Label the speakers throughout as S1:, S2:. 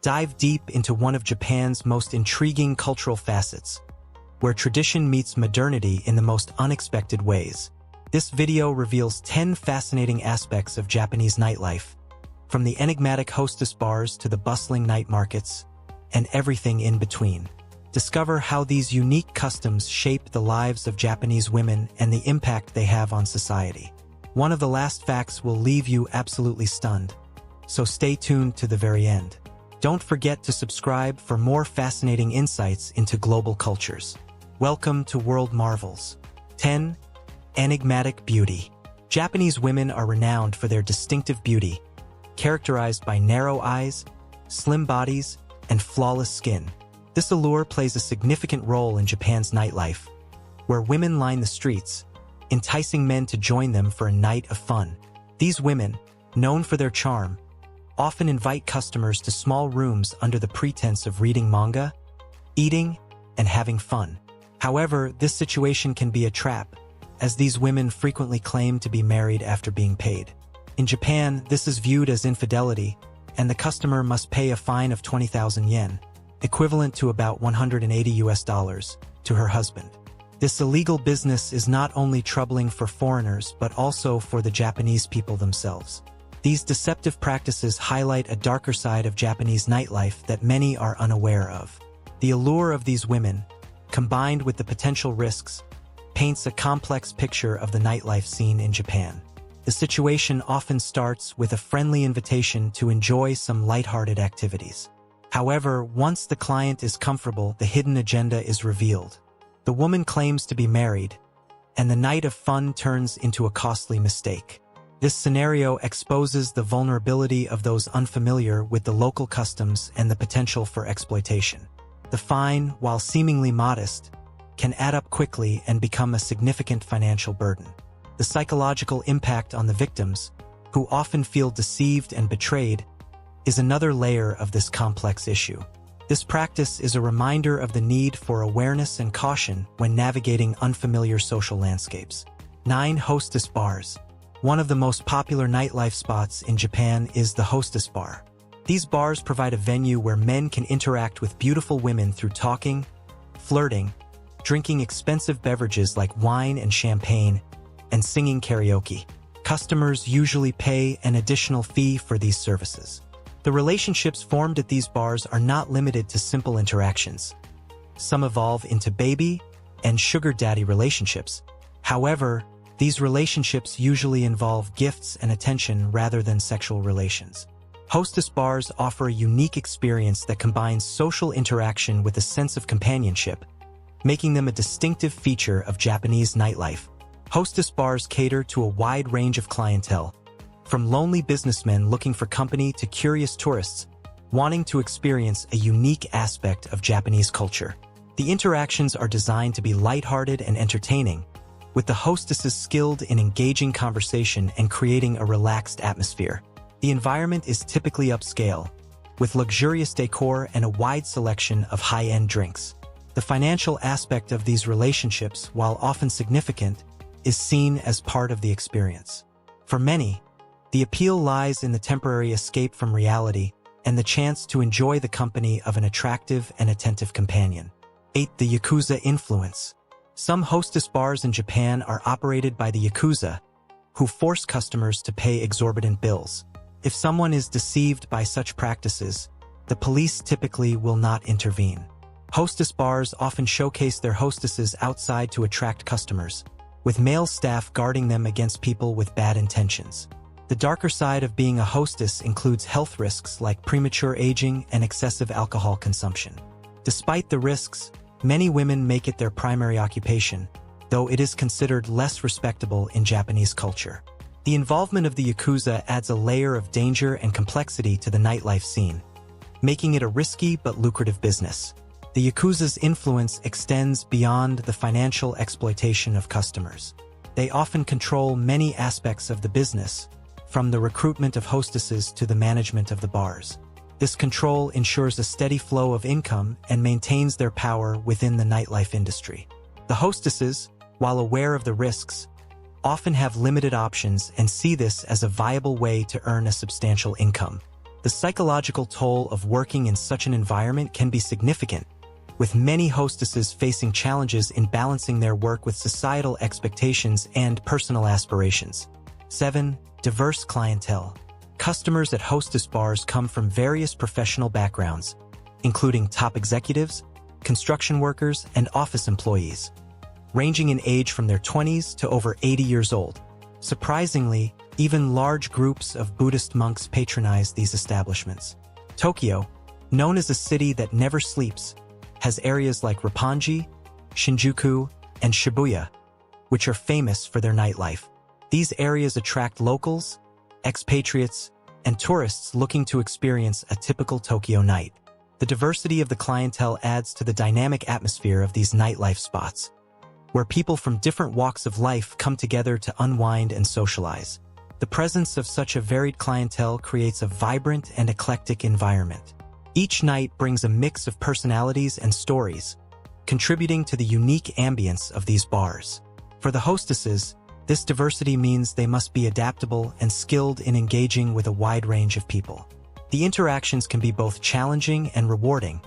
S1: dive deep into one of Japan's most intriguing cultural facets, where tradition meets modernity in the most unexpected ways. This video reveals 10 fascinating aspects of Japanese nightlife, from the enigmatic hostess bars to the bustling night markets, and everything in between. Discover how these unique customs shape the lives of Japanese women and the impact they have on society. One of the last facts will leave you absolutely stunned, so stay tuned to the very end. Don't forget to subscribe for more fascinating insights into global cultures. Welcome to World Marvels. 10. Enigmatic beauty. Japanese women are renowned for their distinctive beauty, characterized by narrow eyes, slim bodies, and flawless skin. This allure plays a significant role in Japan's nightlife, where women line the streets, enticing men to join them for a night of fun. These women, known for their charm, often invite customers to small rooms under the pretense of reading manga, eating, and having fun. However, this situation can be a trap, as these women frequently claim to be married after being paid. In Japan, this is viewed as infidelity, and the customer must pay a fine of 20,000 yen, equivalent to about $180 to her husband. This illegal business is not only troubling for foreigners but also for the Japanese people themselves. These deceptive practices highlight a darker side of Japanese nightlife that many are unaware of. The allure of these women, combined with the potential risks, paints a complex picture of the nightlife scene in Japan. The situation often starts with a friendly invitation to enjoy some lighthearted activities. However, once the client is comfortable, the hidden agenda is revealed. The woman claims to be married, and the night of fun turns into a costly mistake. This scenario exposes the vulnerability of those unfamiliar with the local customs and the potential for exploitation. The fine, while seemingly modest, can add up quickly and become a significant financial burden. The psychological impact on the victims, who often feel deceived and betrayed, is another layer of this complex issue. This practice is a reminder of the need for awareness and caution when navigating unfamiliar social landscapes. 9. Hostess bars. One of the most popular nightlife spots in Japan is the hostess bar. These bars provide a venue where men can interact with beautiful women through talking, flirting, drinking expensive beverages like wine and champagne, and singing karaoke. Customers usually pay an additional fee for these services. The relationships formed at these bars are not limited to simple interactions. Some evolve into baby and sugar daddy relationships. However, these relationships usually involve gifts and attention rather than sexual relations. Hostess bars offer a unique experience that combines social interaction with a sense of companionship, making them a distinctive feature of Japanese nightlife. Hostess bars cater to a wide range of clientele, from lonely businessmen looking for company to curious tourists wanting to experience a unique aspect of Japanese culture. The interactions are designed to be lighthearted and entertaining, with the hostesses skilled in engaging conversation and creating a relaxed atmosphere. The environment is typically upscale, with luxurious decor and a wide selection of high-end drinks. The financial aspect of these relationships, while often significant, is seen as part of the experience. For many, the appeal lies in the temporary escape from reality and the chance to enjoy the company of an attractive and attentive companion. 8. The Yakuza influence. Some hostess bars in Japan are operated by the Yakuza, who force customers to pay exorbitant bills. If someone is deceived by such practices, the police typically will not intervene. Hostess bars often showcase their hostesses outside to attract customers, with male staff guarding them against people with bad intentions. The darker side of being a hostess includes health risks like premature aging and excessive alcohol consumption. Despite the risks, many women make it their primary occupation, though it is considered less respectable in Japanese culture. The involvement of the Yakuza adds a layer of danger and complexity to the nightlife scene, making it a risky but lucrative business. The Yakuza's influence extends beyond the financial exploitation of customers. They often control many aspects of the business, from the recruitment of hostesses to the management of the bars. This control ensures a steady flow of income and maintains their power within the nightlife industry. The hostesses, while aware of the risks, often have limited options and see this as a viable way to earn a substantial income. The psychological toll of working in such an environment can be significant, with many hostesses facing challenges in balancing their work with societal expectations and personal aspirations. 7. Diverse clientele. Customers at hostess bars come from various professional backgrounds, including top executives, construction workers, and office employees, ranging in age from their 20s to over 80 years old. Surprisingly, even large groups of Buddhist monks patronize these establishments. Tokyo, known as a city that never sleeps, has areas like Roppongi, Shinjuku, and Shibuya, which are famous for their nightlife. These areas attract locals, expatriates, and tourists looking to experience a typical Tokyo night. The diversity of the clientele adds to the dynamic atmosphere of these nightlife spots, where people from different walks of life come together to unwind and socialize. The presence of such a varied clientele creates a vibrant and eclectic environment. Each night brings a mix of personalities and stories, contributing to the unique ambience of these bars. For the hostesses, this diversity means they must be adaptable and skilled in engaging with a wide range of people. The interactions can be both challenging and rewarding,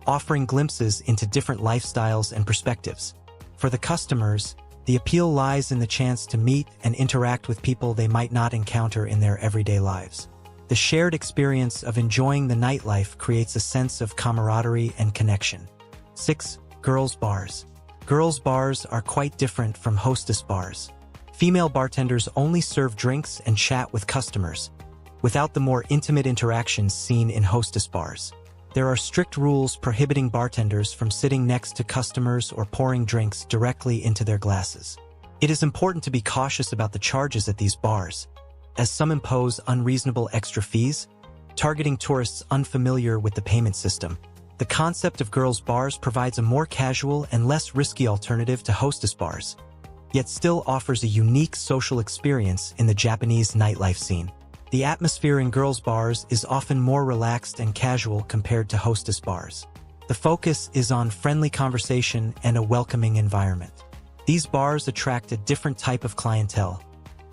S1: offering glimpses into different lifestyles and perspectives. For the customers, the appeal lies in the chance to meet and interact with people they might not encounter in their everyday lives. The shared experience of enjoying the nightlife creates a sense of camaraderie and connection. 6. Girls' bars. Girls' bars are quite different from hostess bars. Female bartenders only serve drinks and chat with customers, without the more intimate interactions seen in hostess bars. There are strict rules prohibiting bartenders from sitting next to customers or pouring drinks directly into their glasses. It is important to be cautious about the charges at these bars, as some impose unreasonable extra fees, targeting tourists unfamiliar with the payment system. The concept of girls' bars provides a more casual and less risky alternative to hostess bars, yet still offers a unique social experience in the Japanese nightlife scene. The atmosphere in girls' bars is often more relaxed and casual compared to hostess bars. The focus is on friendly conversation and a welcoming environment. These bars attract a different type of clientele,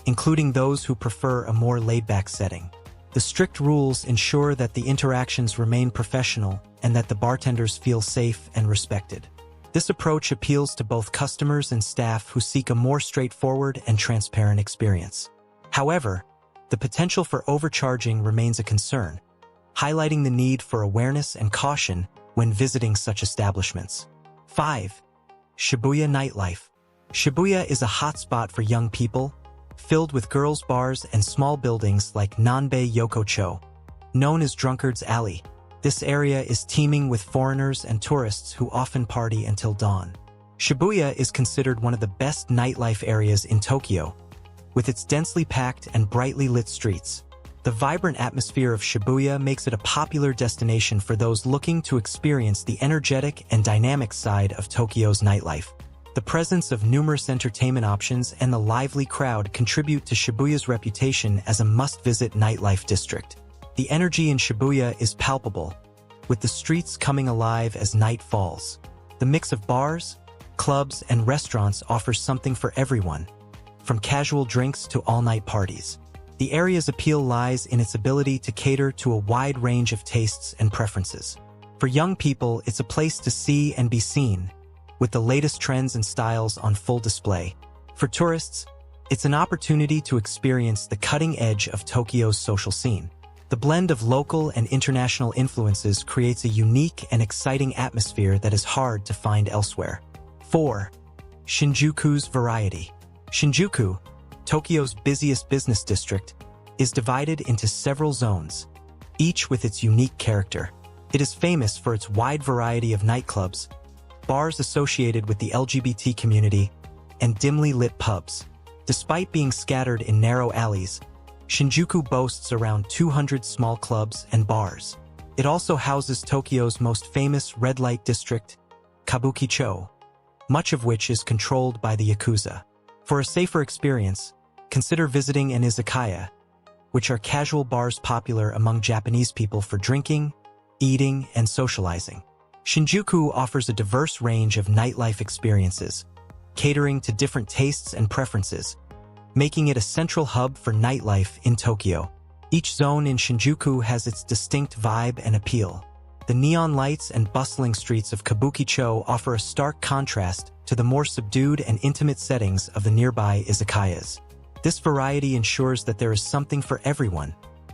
S1: including those who prefer a more laid-back setting. The strict rules ensure that the interactions remain professional and that the bartenders feel safe and respected. This approach appeals to both customers and staff who seek a more straightforward and transparent experience. However, the potential for overcharging remains a concern, highlighting the need for awareness and caution when visiting such establishments. 5. Shibuya nightlife. Shibuya is a hotspot for young people, filled with girls' bars and small buildings like Nanbei Yokocho, known as Drunkard's Alley. This area is teeming with foreigners and tourists who often party until dawn. Shibuya is considered one of the best nightlife areas in Tokyo, with its densely packed and brightly lit streets. The vibrant atmosphere of Shibuya makes it a popular destination for those looking to experience the energetic and dynamic side of Tokyo's nightlife. The presence of numerous entertainment options and the lively crowd contribute to Shibuya's reputation as a must-visit nightlife district. The energy in Shibuya is palpable, with the streets coming alive as night falls. The mix of bars, clubs, and restaurants offers something for everyone, from casual drinks to all-night parties. The area's appeal lies in its ability to cater to a wide range of tastes and preferences. For young people, it's a place to see and be seen, with the latest trends and styles on full display. For tourists, it's an opportunity to experience the cutting edge of Tokyo's social scene. The blend of local and international influences creates a unique and exciting atmosphere that is hard to find elsewhere. 4. Shinjuku's variety. Shinjuku, Tokyo's busiest business district, is divided into several zones, each with its unique character. It is famous for its wide variety of nightclubs, bars associated with the LGBT community, and dimly lit pubs. Despite being scattered in narrow alleys, Shinjuku boasts around 200 small clubs and bars. It also houses Tokyo's most famous red light district, Kabukicho, much of which is controlled by the Yakuza. For a safer experience, consider visiting an izakaya, which are casual bars popular among Japanese people for drinking, eating, and socializing. Shinjuku offers a diverse range of nightlife experiences, catering to different tastes and preferences, making it a central hub for nightlife in Tokyo. Each zone in Shinjuku has its distinct vibe and appeal. The neon lights and bustling streets of Kabukicho offer a stark contrast to the more subdued and intimate settings of the nearby izakayas. This variety ensures that there is something for everyone,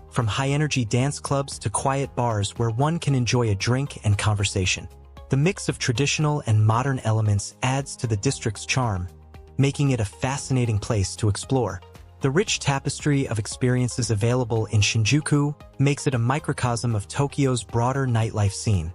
S1: from high-energy dance clubs to quiet bars where one can enjoy a drink and conversation. The mix of traditional and modern elements adds to the district's charm, making it a fascinating place to explore. The rich tapestry of experiences available in Shinjuku makes it a microcosm of Tokyo's broader nightlife scene,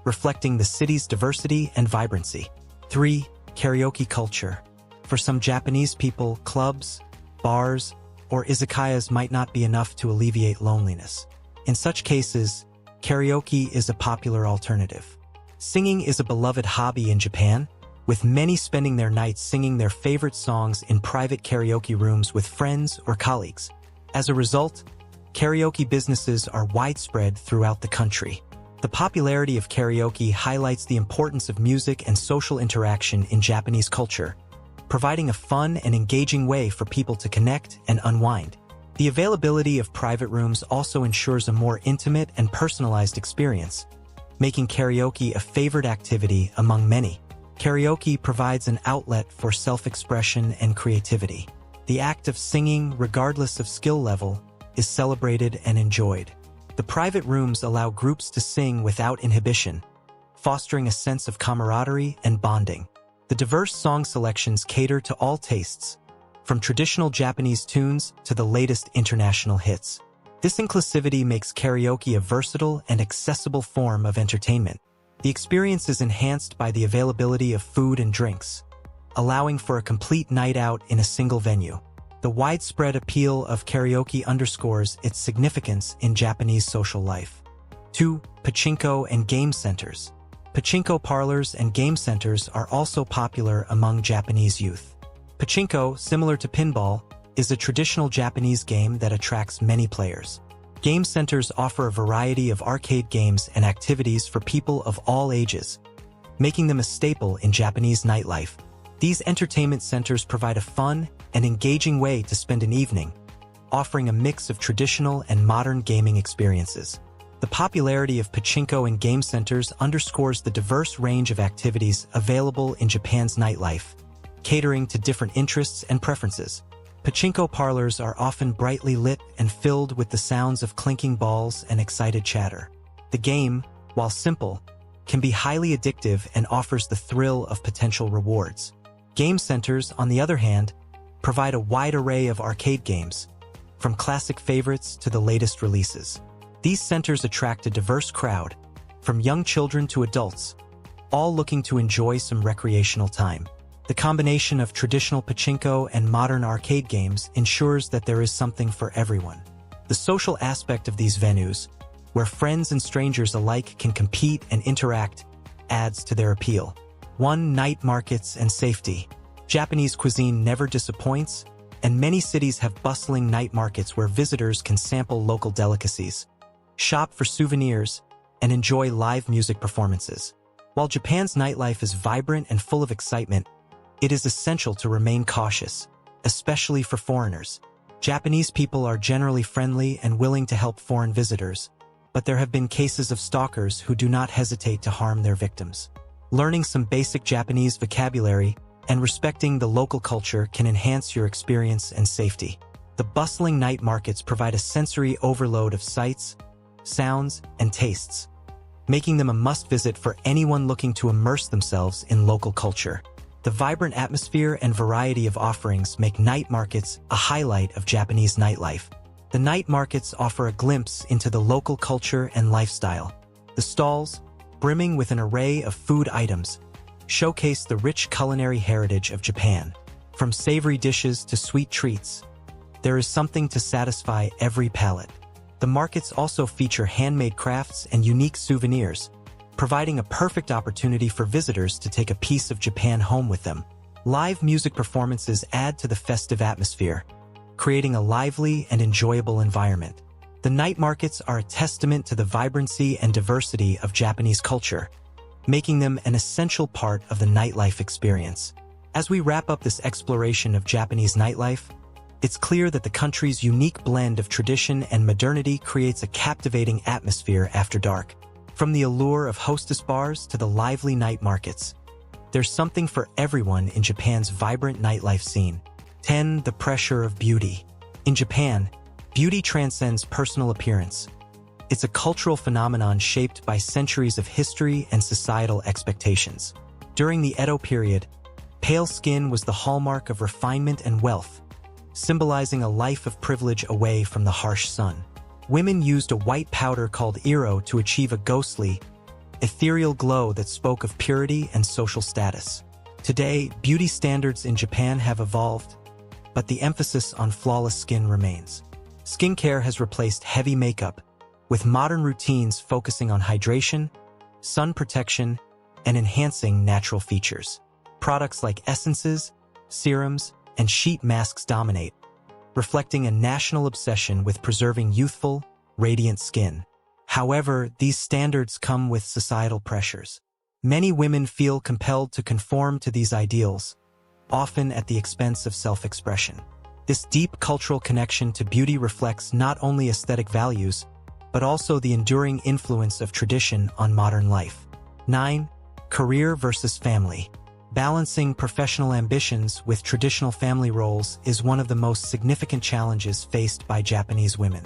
S1: reflecting the city's diversity and vibrancy. 3. Karaoke culture. For some Japanese people, clubs, bars, or izakayas might not be enough to alleviate loneliness. In such cases, karaoke is a popular alternative. Singing is a beloved hobby in Japan, with many spending their nights singing their favorite songs in private karaoke rooms with friends or colleagues. As a result, karaoke businesses are widespread throughout the country. The popularity of karaoke highlights the importance of music and social interaction in Japanese culture, providing a fun and engaging way for people to connect and unwind. The availability of private rooms also ensures a more intimate and personalized experience, making karaoke a favored activity among many. Karaoke provides an outlet for self-expression and creativity. The act of singing, regardless of skill level, is celebrated and enjoyed. The private rooms allow groups to sing without inhibition, fostering a sense of camaraderie and bonding. The diverse song selections cater to all tastes, from traditional Japanese tunes to the latest international hits. This inclusivity makes karaoke a versatile and accessible form of entertainment. The experience is enhanced by the availability of food and drinks, allowing for a complete night out in a single venue. The widespread appeal of karaoke underscores its significance in Japanese social life. 2. Pachinko and game centers. Pachinko parlors and game centers are also popular among Japanese youth. Pachinko, similar to pinball, is a traditional Japanese game that attracts many players. Game centers offer a variety of arcade games and activities for people of all ages, making them a staple in Japanese nightlife. These entertainment centers provide a fun and engaging way to spend an evening, offering a mix of traditional and modern gaming experiences. The popularity of pachinko and game centers underscores the diverse range of activities available in Japan's nightlife, catering to different interests and preferences. Pachinko parlors are often brightly lit and filled with the sounds of clinking balls and excited chatter. The game, while simple, can be highly addictive and offers the thrill of potential rewards. Game centers, on the other hand, provide a wide array of arcade games, from classic favorites to the latest releases. These centers attract a diverse crowd, from young children to adults, all looking to enjoy some recreational time. The combination of traditional pachinko and modern arcade games ensures that there is something for everyone. The social aspect of these venues, where friends and strangers alike can compete and interact, adds to their appeal. 1. Night markets and safety. Japanese cuisine never disappoints, and many cities have bustling night markets where visitors can sample local delicacies, shop for souvenirs, and enjoy live music performances. While Japan's nightlife is vibrant and full of excitement, it is essential to remain cautious, especially for foreigners. Japanese people are generally friendly and willing to help foreign visitors, but there have been cases of stalkers who do not hesitate to harm their victims. Learning some basic Japanese vocabulary and respecting the local culture can enhance your experience and safety. The bustling night markets provide a sensory overload of sights, sounds, and tastes, making them a must-visit for anyone looking to immerse themselves in local culture. The vibrant atmosphere and variety of offerings make night markets a highlight of Japanese nightlife. The night markets offer a glimpse into the local culture and lifestyle. The stalls, brimming with an array of food items, showcase the rich culinary heritage of Japan. From savory dishes to sweet treats, there is something to satisfy every palate. The markets also feature handmade crafts and unique souvenirs, providing a perfect opportunity for visitors to take a piece of Japan home with them. Live music performances add to the festive atmosphere, creating a lively and enjoyable environment. The night markets are a testament to the vibrancy and diversity of Japanese culture, making them an essential part of the nightlife experience. As we wrap up this exploration of Japanese nightlife, It's clear that the country's unique blend of tradition and modernity creates a captivating atmosphere after dark. From the allure of hostess bars to the lively night markets, there's something for everyone in Japan's vibrant nightlife scene. 10. The pressure of beauty. In Japan, beauty transcends personal appearance. It's a cultural phenomenon shaped by centuries of history and societal expectations. During the Edo period, pale skin was the hallmark of refinement and wealth, symbolizing a life of privilege away from the harsh sun. Women used a white powder called iro to achieve a ghostly, ethereal glow that spoke of purity and social status. Today, beauty standards in Japan have evolved, but the emphasis on flawless skin remains. Skincare has replaced heavy makeup, with modern routines focusing on hydration, sun protection, and enhancing natural features. Products like essences, serums, and sheet masks dominate, reflecting a national obsession with preserving youthful, radiant skin. However, these standards come with societal pressures. Many women feel compelled to conform to these ideals, often at the expense of self-expression. This deep cultural connection to beauty reflects not only aesthetic values, but also the enduring influence of tradition on modern life. 9. Career versus family. Balancing professional ambitions with traditional family roles is one of the most significant challenges faced by Japanese women.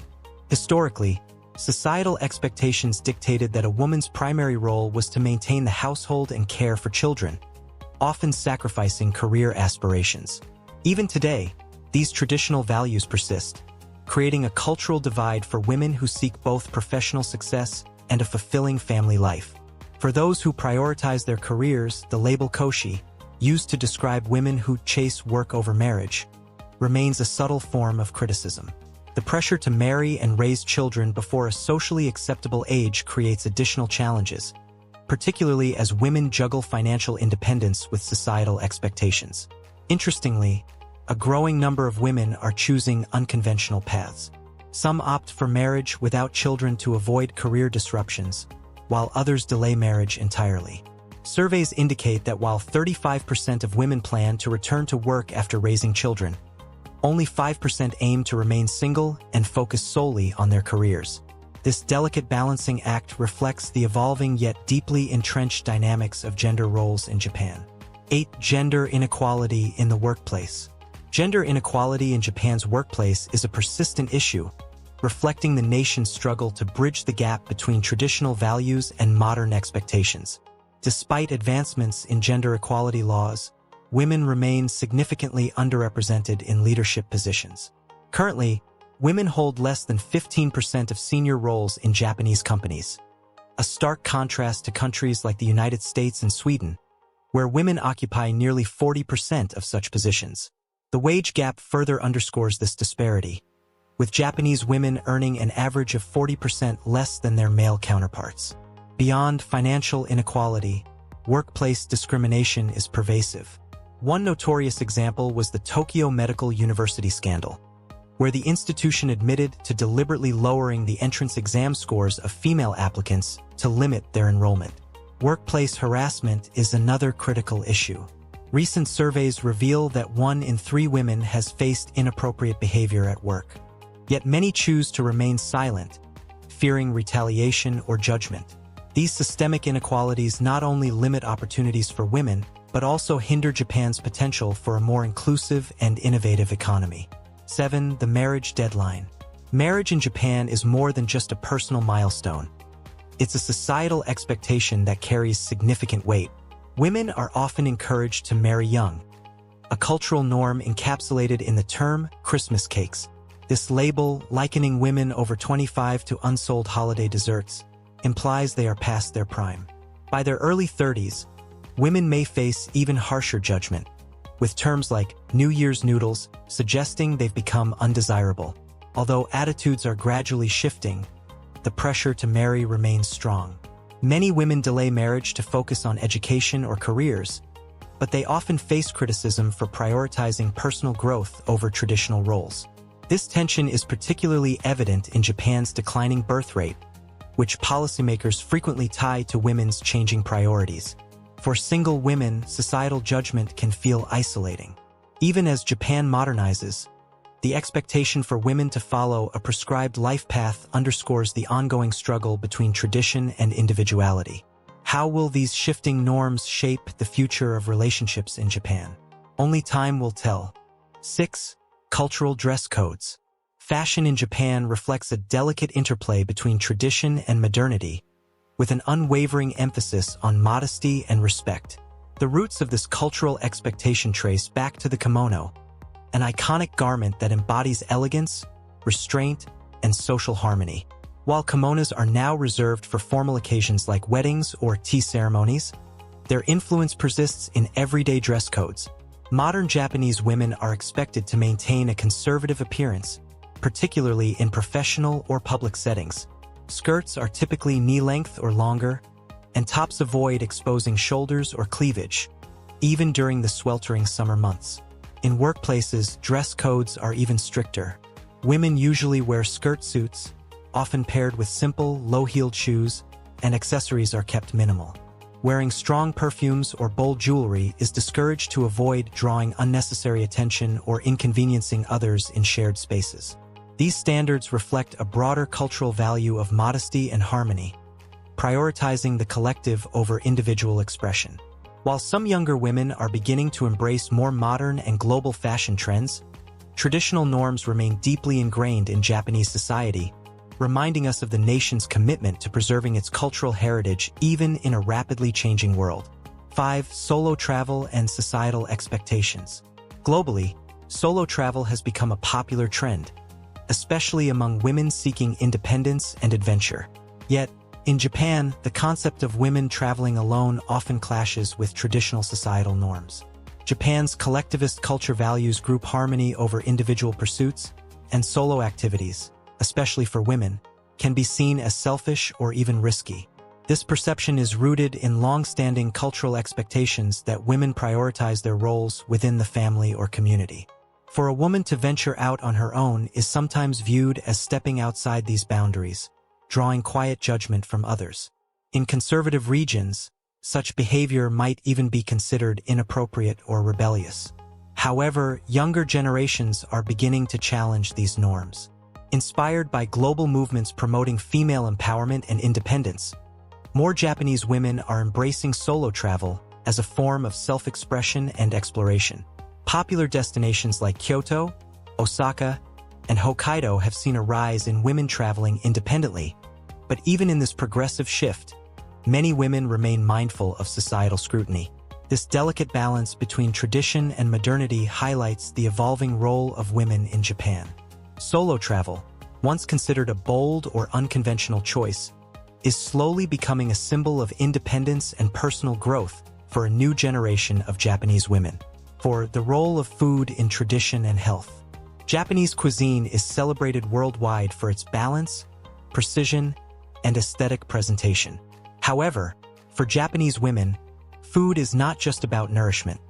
S1: Historically, societal expectations dictated that a woman's primary role was to maintain the household and care for children, often sacrificing career aspirations. Even today, these traditional values persist, creating a cultural divide for women who seek both professional success and a fulfilling family life. For those who prioritize their careers, the label koshi, used to describe women who chase work over marriage, remains a subtle form of criticism. The pressure to marry and raise children before a socially acceptable age creates additional challenges, particularly as women juggle financial independence with societal expectations. Interestingly, a growing number of women are choosing unconventional paths. Some opt for marriage without children to avoid career disruptions, while others delay marriage entirely. Surveys indicate that while 35% of women plan to return to work after raising children, only 5% aim to remain single and focus solely on their careers. This delicate balancing act reflects the evolving yet deeply entrenched dynamics of gender roles in Japan. 8. Gender inequality in the workplace. Gender inequality in Japan's workplace is a persistent issue, reflecting the nation's struggle to bridge the gap between traditional values and modern expectations. Despite advancements in gender equality laws, women remain significantly underrepresented in leadership positions. Currently, women hold less than 15% of senior roles in Japanese companies, a stark contrast to countries like the United States and Sweden, where women occupy nearly 40% of such positions. The wage gap further underscores this disparity, with Japanese women earning an average of 40% less than their male counterparts. Beyond financial inequality, workplace discrimination is pervasive. One notorious example was the Tokyo Medical University scandal, where the institution admitted to deliberately lowering the entrance exam scores of female applicants to limit their enrollment. Workplace harassment is another critical issue. Recent surveys reveal that 1 in 3 women has faced inappropriate behavior at work. Yet many choose to remain silent, fearing retaliation or judgment. These systemic inequalities not only limit opportunities for women, but also hinder Japan's potential for a more inclusive and innovative economy. 7. The marriage deadline. Marriage in Japan is more than just a personal milestone. It's a societal expectation that carries significant weight. Women are often encouraged to marry young, a cultural norm encapsulated in the term Christmas cakes. This label, likening women over 25 to unsold holiday desserts, implies they are past their prime. By their early 30s, women may face even harsher judgment, with terms like New Year's noodles suggesting they've become undesirable. Although attitudes are gradually shifting, the pressure to marry remains strong. Many women delay marriage to focus on education or careers, but they often face criticism for prioritizing personal growth over traditional roles. This tension is particularly evident in Japan's declining birth rate, which policymakers frequently tie to women's changing priorities. For single women, societal judgment can feel isolating. Even as Japan modernizes, The expectation for women to follow a prescribed life path underscores the ongoing struggle between tradition and individuality. How will these shifting norms shape the future of relationships in Japan? Only time will tell. 6. Cultural dress codes. Fashion in Japan reflects a delicate interplay between tradition and modernity, with an unwavering emphasis on modesty and respect. The roots of this cultural expectation trace back to the kimono, an iconic garment that embodies elegance, restraint, and social harmony. While kimonos are now reserved for formal occasions like weddings or tea ceremonies, their influence persists in everyday dress codes. Modern Japanese women are expected to maintain a conservative appearance, particularly in professional or public settings. Skirts are typically knee-length or longer, and tops avoid exposing shoulders or cleavage, even during the sweltering summer months. In workplaces, dress codes are even stricter. Women usually wear skirt suits, often paired with simple, low-heeled shoes, and accessories are kept minimal. Wearing strong perfumes or bold jewelry is discouraged to avoid drawing unnecessary attention or inconveniencing others in shared spaces. These standards reflect a broader cultural value of modesty and harmony, prioritizing the collective over individual expression. While some younger women are beginning to embrace more modern and global fashion trends, traditional norms remain deeply ingrained in Japanese society, reminding us of the nation's commitment to preserving its cultural heritage even in a rapidly changing world. 5. Solo travel and societal expectations. Globally, solo travel has become a popular trend, especially among women seeking independence and adventure. Yet, in Japan, the concept of women traveling alone often clashes with traditional societal norms. Japan's collectivist culture values group harmony over individual pursuits, and solo activities, especially for women, can be seen as selfish or even risky. This perception is rooted in long-standing cultural expectations that women prioritize their roles within the family or community. For a woman to venture out on her own is sometimes viewed as stepping outside these boundaries, drawing quiet judgment from others. In conservative regions, such behavior might even be considered inappropriate or rebellious. However, younger generations are beginning to challenge these norms. Inspired by global movements promoting female empowerment and independence, more Japanese women are embracing solo travel as a form of self-expression and exploration. Popular destinations like Kyoto, Osaka, and Hokkaido have seen a rise in women traveling independently, but even in this progressive shift, many women remain mindful of societal scrutiny. This delicate balance between tradition and modernity highlights the evolving role of women in Japan. Solo travel, once considered a bold or unconventional choice, is slowly becoming a symbol of independence and personal growth for a new generation of Japanese women. For the role of food in tradition and health. Japanese cuisine is celebrated worldwide for its balance, precision, and aesthetic presentation. However, for Japanese women, food is not just about nourishment.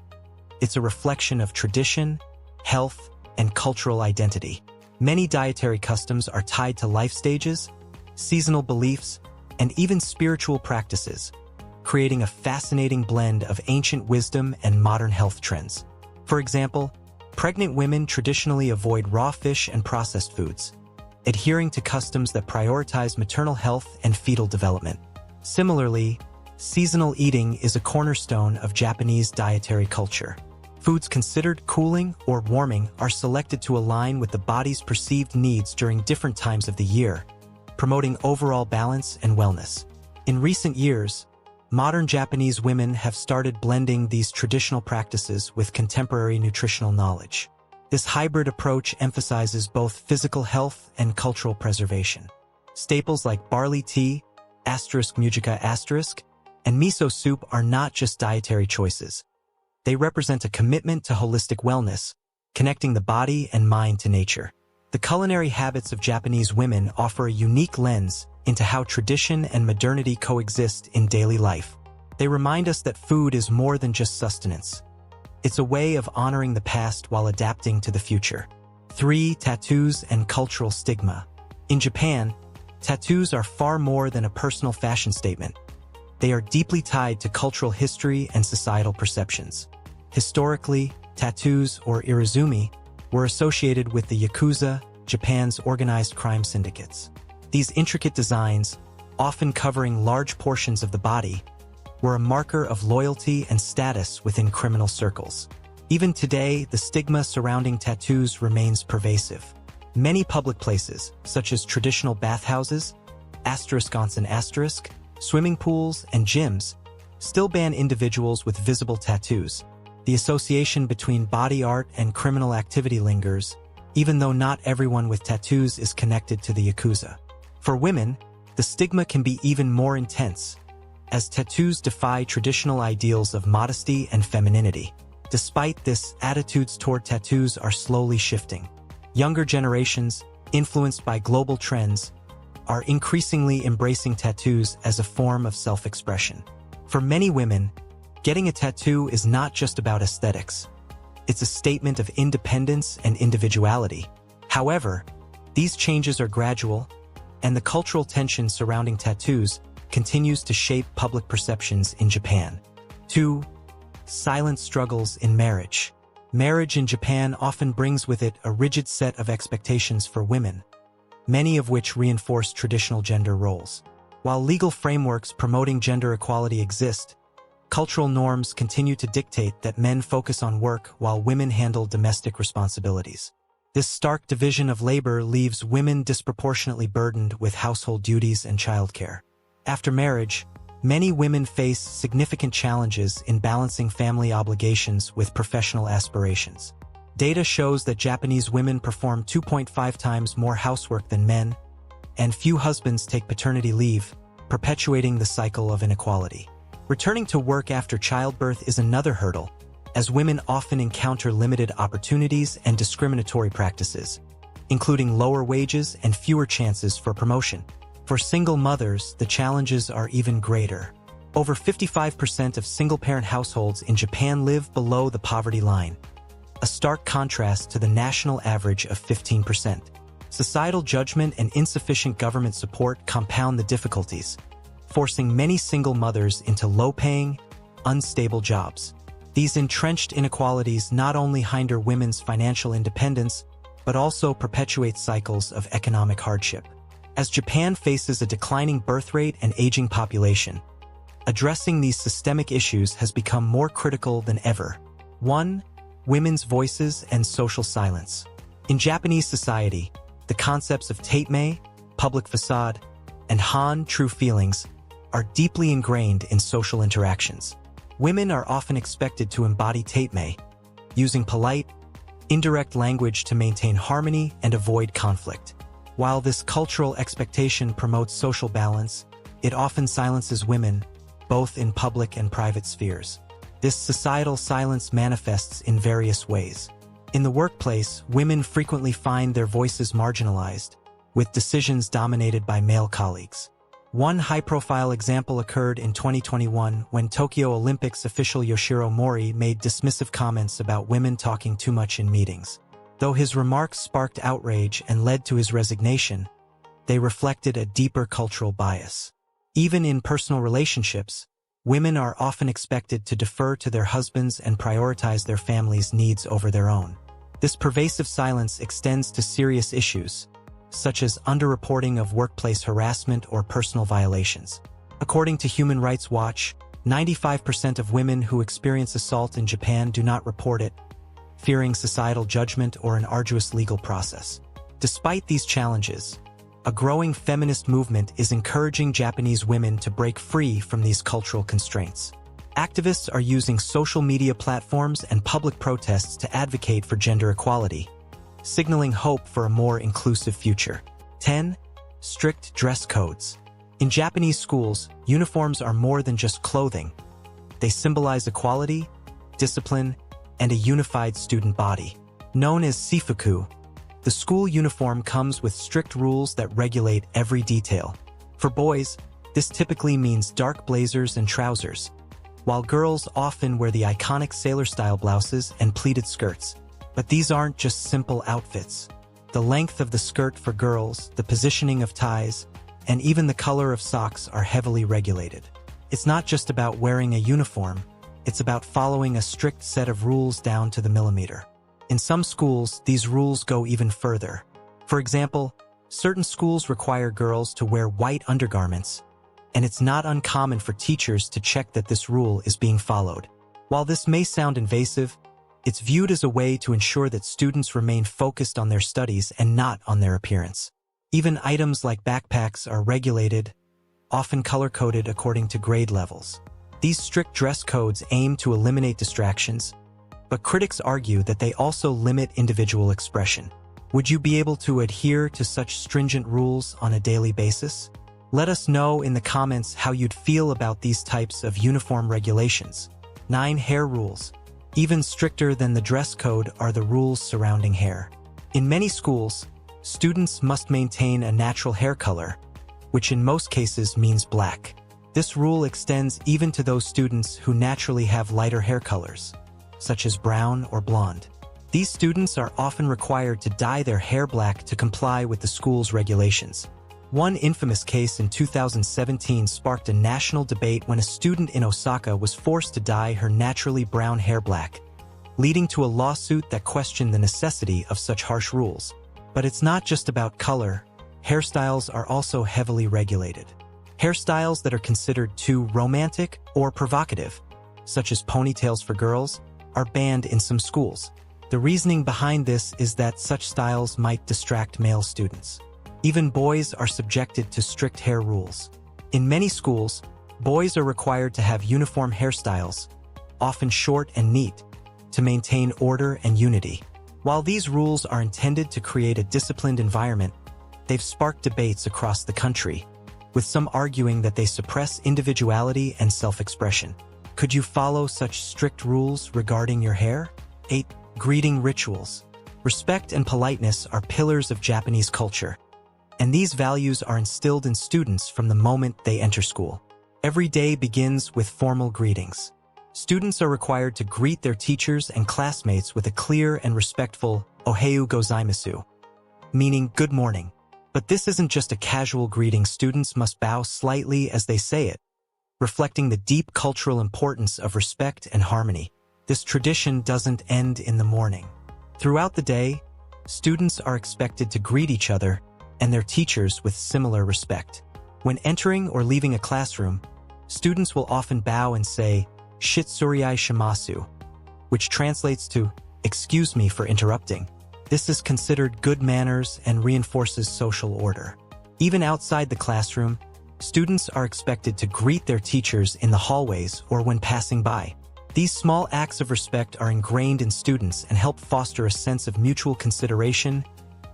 S1: It's a reflection of tradition, health, and cultural identity. Many dietary customs are tied to life stages, seasonal beliefs, and even spiritual practices, creating a fascinating blend of ancient wisdom and modern health trends. For example, pregnant women traditionally avoid raw fish and processed foods, adhering to customs that prioritize maternal health and fetal development. Similarly, seasonal eating is a cornerstone of Japanese dietary culture. Foods considered cooling or warming are selected to align with the body's perceived needs during different times of the year, promoting overall balance and wellness. In recent years, modern Japanese women have started blending these traditional practices with contemporary nutritional knowledge. This hybrid approach emphasizes both physical health and cultural preservation. Staples like barley tea, *mujica*, and miso soup are not just dietary choices. They represent a commitment to holistic wellness, connecting the body and mind to nature. The culinary habits of Japanese women offer a unique lens into how tradition and modernity coexist in daily life. They remind us that food is more than just sustenance. It's a way of honoring the past while adapting to the future. 3. Tattoos and cultural stigma. In Japan, tattoos are far more than a personal fashion statement. They are deeply tied to cultural history and societal perceptions. Historically, tattoos, or irizumi, were associated with the Yakuza, Japan's organized crime syndicates. These intricate designs, often covering large portions of the body, were a marker of loyalty and status within criminal circles. Even today, the stigma surrounding tattoos remains pervasive. Many public places, such as traditional bathhouses, swimming pools, and gyms, still ban individuals with visible tattoos. The association between body art and criminal activity lingers, even though not everyone with tattoos is connected to the Yakuza. For women, the stigma can be even more intense, as tattoos defy traditional ideals of modesty and femininity. Despite this, attitudes toward tattoos are slowly shifting. Younger generations, influenced by global trends, are increasingly embracing tattoos as a form of self-expression. For many women, getting a tattoo is not just about aesthetics. It's a statement of independence and individuality. However, these changes are gradual, and the cultural tension surrounding tattoos continues to shape public perceptions in Japan. 2. Silent struggles in marriage. Marriage in Japan often brings with it a rigid set of expectations for women, many of which reinforce traditional gender roles. While legal frameworks promoting gender equality exist, cultural norms continue to dictate that men focus on work while women handle domestic responsibilities. This stark division of labor leaves women disproportionately burdened with household duties and childcare. After marriage, many women face significant challenges in balancing family obligations with professional aspirations. Data shows that Japanese women perform 2.5 times more housework than men, and few husbands take paternity leave, perpetuating the cycle of inequality. Returning to work after childbirth is another hurdle, as women often encounter limited opportunities and discriminatory practices, including lower wages and fewer chances for promotion. For single mothers, the challenges are even greater. Over 55% of single-parent households in Japan live below the poverty line, a stark contrast to the national average of 15%. Societal judgment and insufficient government support compound the difficulties, forcing many single mothers into low-paying, unstable jobs. These entrenched inequalities not only hinder women's financial independence, but also perpetuate cycles of economic hardship. As Japan faces a declining birth rate and aging population, addressing these systemic issues has become more critical than ever. 1. Women's voices and social silence. In Japanese society, the concepts of taitmei, public facade, and han, true feelings, are deeply ingrained in social interactions. Women are often expected to embody taitmei, using polite, indirect language to maintain harmony and avoid conflict. While this cultural expectation promotes social balance, it often silences women, both in public and private spheres. This societal silence manifests in various ways. In the workplace, women frequently find their voices marginalized, with decisions dominated by male colleagues. One high-profile example occurred in 2021 when Tokyo Olympics official Yoshiro Mori made dismissive comments about women talking too much in meetings. Though his remarks sparked outrage and led to his resignation, they reflected a deeper cultural bias. Even in personal relationships, women are often expected to defer to their husbands and prioritize their family's needs over their own. This pervasive silence extends to serious issues, such as underreporting of workplace harassment or personal violations. According to Human Rights Watch, 95% of women who experience assault in Japan do not report it, fearing societal judgment or an arduous legal process. Despite these challenges, a growing feminist movement is encouraging Japanese women to break free from these cultural constraints. Activists are using social media platforms and public protests to advocate for gender equality, signaling hope for a more inclusive future. 10. Strict dress codes. In Japanese schools, uniforms are more than just clothing. They symbolize equality, discipline, and a unified student body. Known as sifuku, the school uniform comes with strict rules that regulate every detail. For boys, this typically means dark blazers and trousers, while girls often wear the iconic sailor-style blouses and pleated skirts. But these aren't just simple outfits. The length of the skirt for girls, the positioning of ties, and even the color of socks are heavily regulated. It's not just about wearing a uniform, it's about following a strict set of rules down to the millimeter. In some schools, these rules go even further. For example, certain schools require girls to wear white undergarments, and it's not uncommon for teachers to check that this rule is being followed. While this may sound invasive, it's viewed as a way to ensure that students remain focused on their studies and not on their appearance. Even items like backpacks are regulated, often color-coded according to grade levels. These strict dress codes aim to eliminate distractions, but critics argue that they also limit individual expression. Would you be able to adhere to such stringent rules on a daily basis? Let us know in the comments how you'd feel about these types of uniform regulations. 9. Hair rules. Even stricter than the dress code are the rules surrounding hair. In many schools, students must maintain a natural hair color, which in most cases means black. This rule extends even to those students who naturally have lighter hair colors, such as brown or blonde. These students are often required to dye their hair black to comply with the school's regulations. One infamous case in 2017 sparked a national debate when a student in Osaka was forced to dye her naturally brown hair black, leading to a lawsuit that questioned the necessity of such harsh rules. But it's not just about color. Hairstyles are also heavily regulated. Hairstyles that are considered too romantic or provocative, such as ponytails for girls, are banned in some schools. The reasoning behind this is that such styles might distract male students. Even boys are subjected to strict hair rules. In many schools, boys are required to have uniform hairstyles, often short and neat, to maintain order and unity. While these rules are intended to create a disciplined environment, they've sparked debates across the country, with some arguing that they suppress individuality and self-expression. Could you follow such strict rules regarding your hair? 8. Greeting rituals. Respect and politeness are pillars of Japanese culture, and these values are instilled in students from the moment they enter school. Every day begins with formal greetings. Students are required to greet their teachers and classmates with a clear and respectful "Ohayo gozaimasu," meaning good morning. But this isn't just a casual greeting. Students must bow slightly as they say it, reflecting the deep cultural importance of respect and harmony. This tradition doesn't end in the morning. Throughout the day, students are expected to greet each other and their teachers with similar respect. When entering or leaving a classroom, students will often bow and say, "Shitsurai shimasu," which translates to, "Excuse me for interrupting." This is considered good manners and reinforces social order. Even outside the classroom, students are expected to greet their teachers in the hallways or when passing by. These small acts of respect are ingrained in students and help foster a sense of mutual consideration,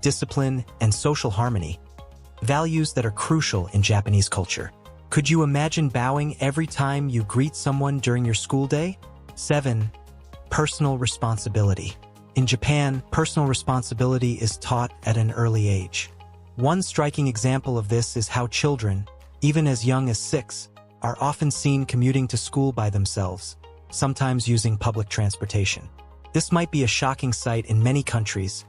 S1: discipline, and social harmony, values that are crucial in Japanese culture. Could you imagine bowing every time you greet someone during your school day? 7. Personal responsibility. In Japan, personal responsibility is taught at an early age. One striking example of this is how children, even as young as 6, are often seen commuting to school by themselves, sometimes using public transportation. This might be a shocking sight in many countries,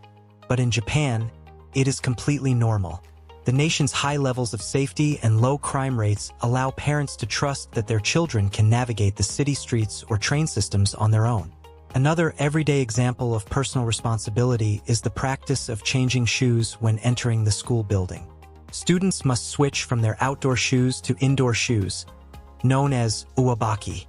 S1: but in Japan, it is completely normal. The nation's high levels of safety and low crime rates allow parents to trust that their children can navigate the city streets or train systems on their own. Another everyday example of personal responsibility is the practice of changing shoes when entering the school building. Students must switch from their outdoor shoes to indoor shoes, known as uwabaki.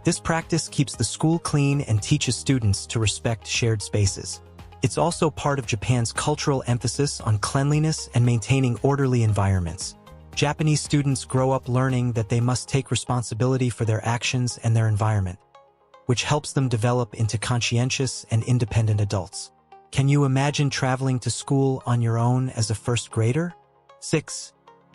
S1: This practice keeps the school clean and teaches students to respect shared spaces. It's also part of Japan's cultural emphasis on cleanliness and maintaining orderly environments. Japanese students grow up learning that they must take responsibility for their actions and their environment, which helps them develop into conscientious and independent adults. Can you imagine traveling to school on your own as a first grader? 6.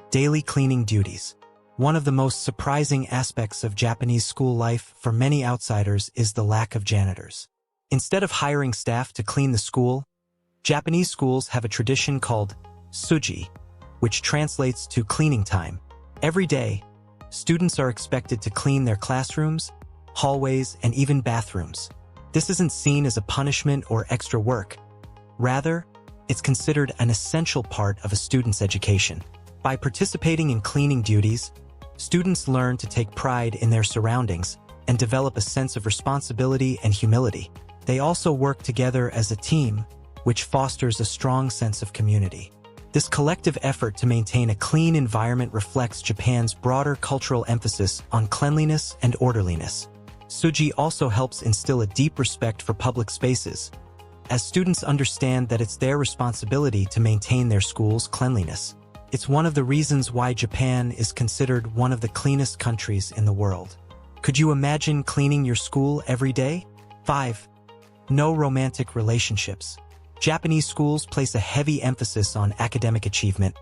S1: Daily cleaning duties. One of the most surprising aspects of Japanese school life for many outsiders is the lack of janitors. Instead of hiring staff to clean the school, Japanese schools have a tradition called suji, which translates to cleaning time. Every day, students are expected to clean their classrooms, hallways, and even bathrooms. This isn't seen as a punishment or extra work. Rather, it's considered an essential part of a student's education. By participating in cleaning duties, students learn to take pride in their surroundings and develop a sense of responsibility and humility. They also work together as a team, which fosters a strong sense of community. This collective effort to maintain a clean environment reflects Japan's broader cultural emphasis on cleanliness and orderliness. Tsuji also helps instill a deep respect for public spaces, as students understand that it's their responsibility to maintain their school's cleanliness. It's one of the reasons why Japan is considered one of the cleanest countries in the world. Could you imagine cleaning your school every day? 5. No romantic relationships. Japanese schools place a heavy emphasis on academic achievement,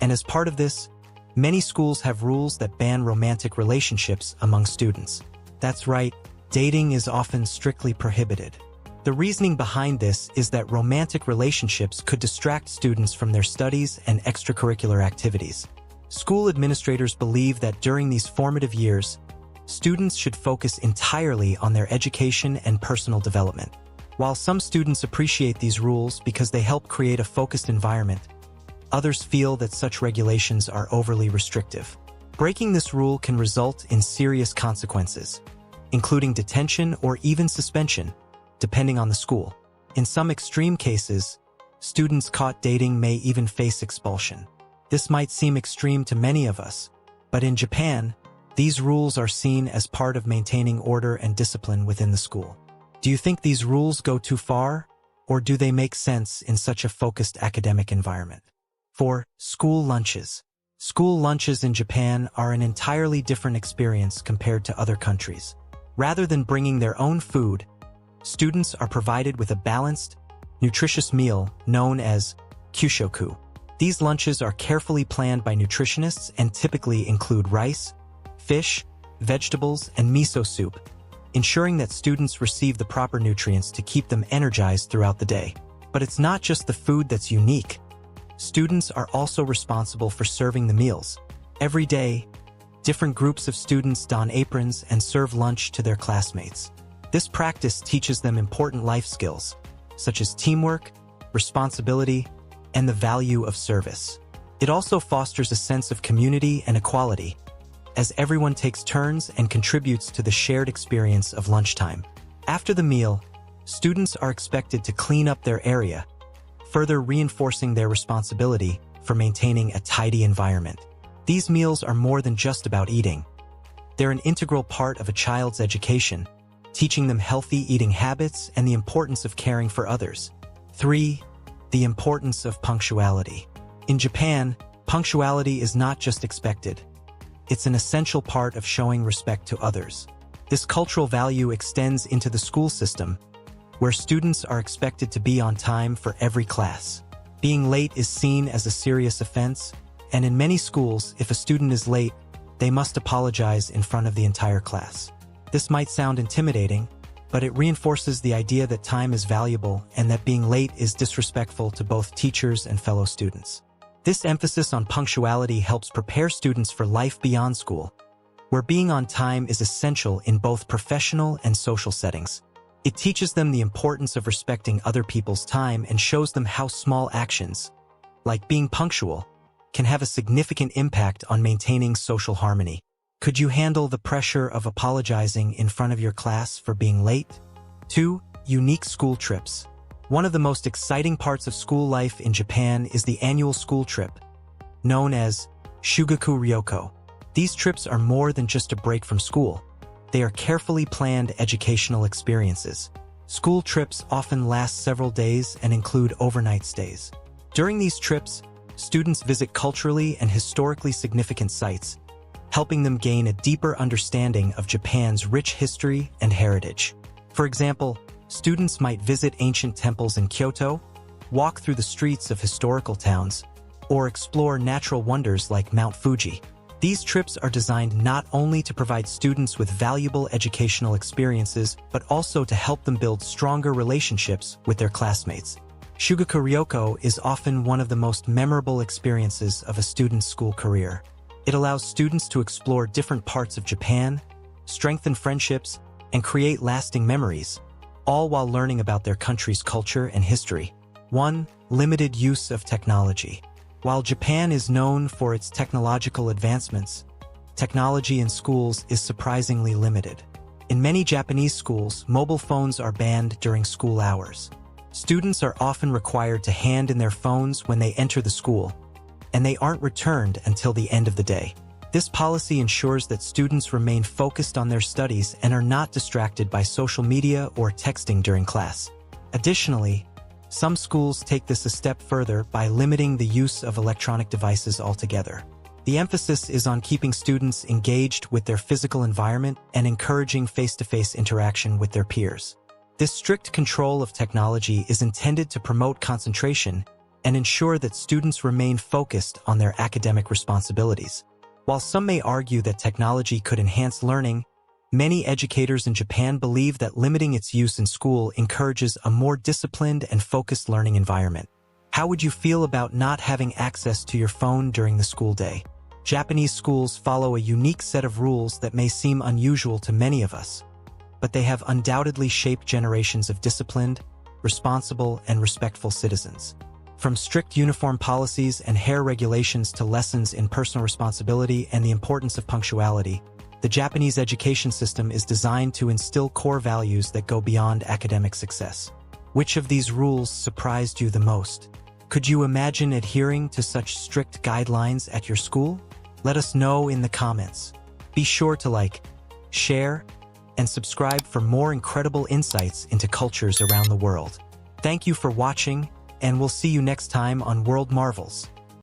S1: and as part of this, many schools have rules that ban romantic relationships among students. That's right, dating is often strictly prohibited. The reasoning behind this is that romantic relationships could distract students from their studies and extracurricular activities. School administrators believe that during these formative years, students should focus entirely on their education and personal development. While some students appreciate these rules because they help create a focused environment, others feel that such regulations are overly restrictive. Breaking this rule can result in serious consequences, including detention or even suspension, depending on the school. In some extreme cases, students caught dating may even face expulsion. This might seem extreme to many of us, but in Japan, these rules are seen as part of maintaining order and discipline within the school. Do you think these rules go too far, or do they make sense in such a focused academic environment? 4. School lunches. School lunches in Japan are an entirely different experience compared to other countries. Rather than bringing their own food, students are provided with a balanced, nutritious meal known as kyushoku. These lunches are carefully planned by nutritionists and typically include rice, fish, vegetables, and miso soup, ensuring that students receive the proper nutrients to keep them energized throughout the day. But it's not just the food that's unique. Students are also responsible for serving the meals. Every day, different groups of students don aprons and serve lunch to their classmates. This practice teaches them important life skills, such as teamwork, responsibility, and the value of service. It also fosters a sense of community and equality, as everyone takes turns and contributes to the shared experience of lunchtime. After the meal, students are expected to clean up their area, further reinforcing their responsibility for maintaining a tidy environment. These meals are more than just about eating. They're an integral part of a child's education, teaching them healthy eating habits and the importance of caring for others. 3. The importance of punctuality. In Japan, punctuality is not just expected. It's an essential part of showing respect to others. This cultural value extends into the school system, where students are expected to be on time for every class. Being late is seen as a serious offense, and in many schools, if a student is late, they must apologize in front of the entire class. This might sound intimidating, but it reinforces the idea that time is valuable and that being late is disrespectful to both teachers and fellow students. This emphasis on punctuality helps prepare students for life beyond school, where being on time is essential in both professional and social settings. It teaches them the importance of respecting other people's time and shows them how small actions, like being punctual, can have a significant impact on maintaining social harmony. Could you handle the pressure of apologizing in front of your class for being late? 2. Unique school trips. One of the most exciting parts of school life in Japan is the annual school trip, known as Shugaku Ryoko. These trips are more than just a break from school. They are carefully planned educational experiences. School trips often last several days and include overnight stays. During these trips, students visit culturally and historically significant sites, helping them gain a deeper understanding of Japan's rich history and heritage. For example, students might visit ancient temples in Kyoto, walk through the streets of historical towns, or explore natural wonders like Mount Fuji. These trips are designed not only to provide students with valuable educational experiences, but also to help them build stronger relationships with their classmates. Shugaku Ryoko is often one of the most memorable experiences of a student's school career. It allows students to explore different parts of Japan, strengthen friendships, and create lasting memories, all while learning about their country's culture and history. 1. Limited use of technology. While Japan is known for its technological advancements, technology in schools is surprisingly limited. In many Japanese schools, mobile phones are banned during school hours. Students are often required to hand in their phones when they enter the school, and they aren't returned until the end of the day. This policy ensures that students remain focused on their studies and are not distracted by social media or texting during class. Additionally, some schools take this a step further by limiting the use of electronic devices altogether. The emphasis is on keeping students engaged with their physical environment and encouraging face-to-face interaction with their peers. This strict control of technology is intended to promote concentration and ensure that students remain focused on their academic responsibilities. While some may argue that technology could enhance learning, many educators in Japan believe that limiting its use in school encourages a more disciplined and focused learning environment. How would you feel about not having access to your phone during the school day? Japanese schools follow a unique set of rules that may seem unusual to many of us, but they have undoubtedly shaped generations of disciplined, responsible, and respectful citizens. From strict uniform policies and hair regulations to lessons in personal responsibility and the importance of punctuality, the Japanese education system is designed to instill core values that go beyond academic success. Which of these rules surprised you the most? Could you imagine adhering to such strict guidelines at your school? Let us know in the comments. Be sure to like, share, and subscribe for more incredible insights into cultures around the world. Thank you for watching, and we'll see you next time on World Marvels.